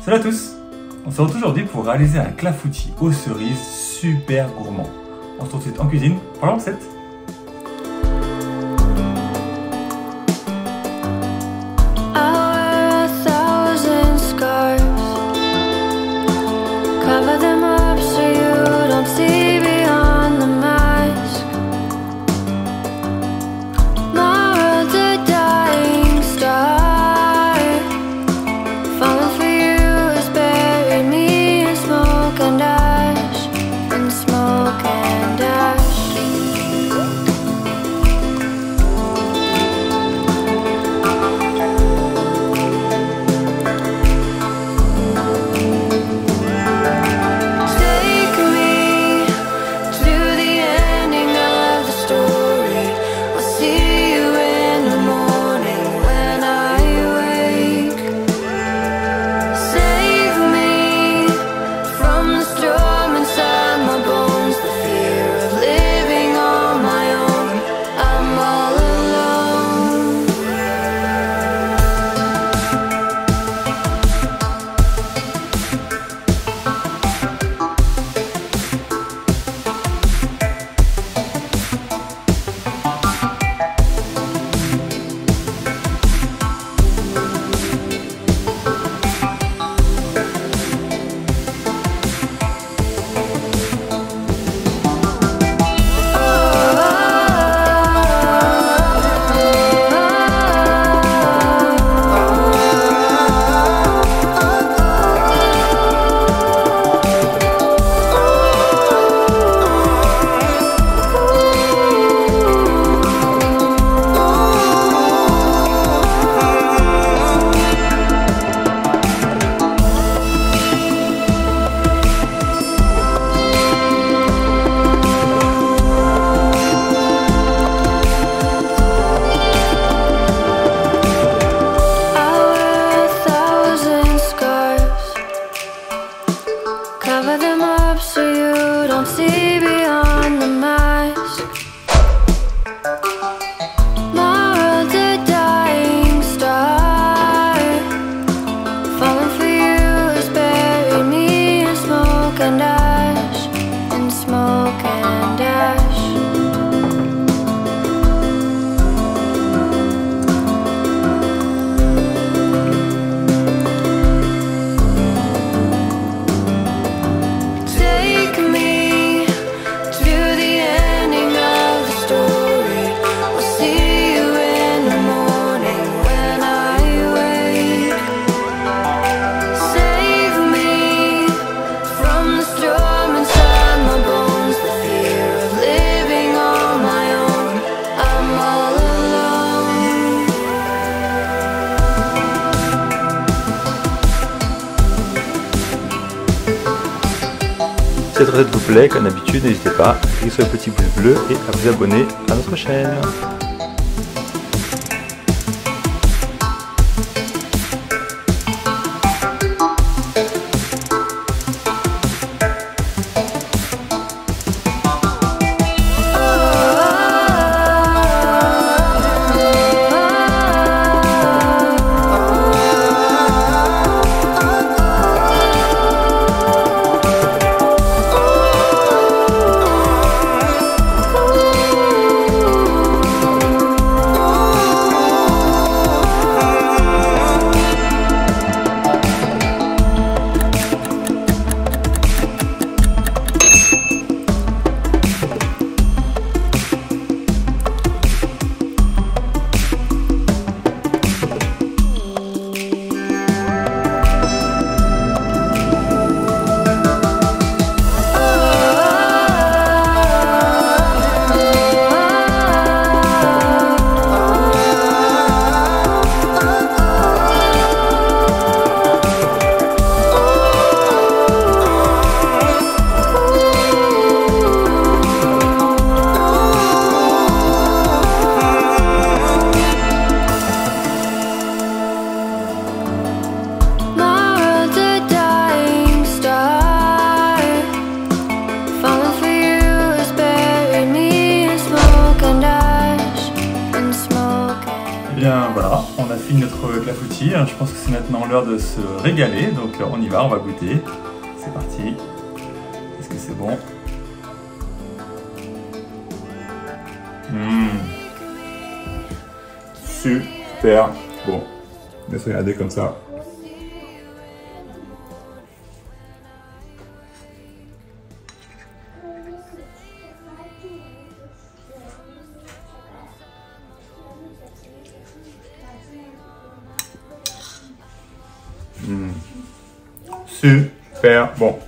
Salut à tous! On se retrouve aujourd'hui pour réaliser un clafoutis aux cerises super gourmand. On se retrouve tout de suite en cuisine pour la recette. Si cette recette vous plaît, comme d'habitude, n'hésitez pas à cliquer sur le petit pouce bleu et à vous abonner à notre chaîne. on a fini notre clafoutis. Je pense que c'est maintenant l'heure de se régaler. Donc on y va, on va goûter. C'est parti. Est-ce que c'est bon? Super bon. Laisse regarder comme ça. Super bon.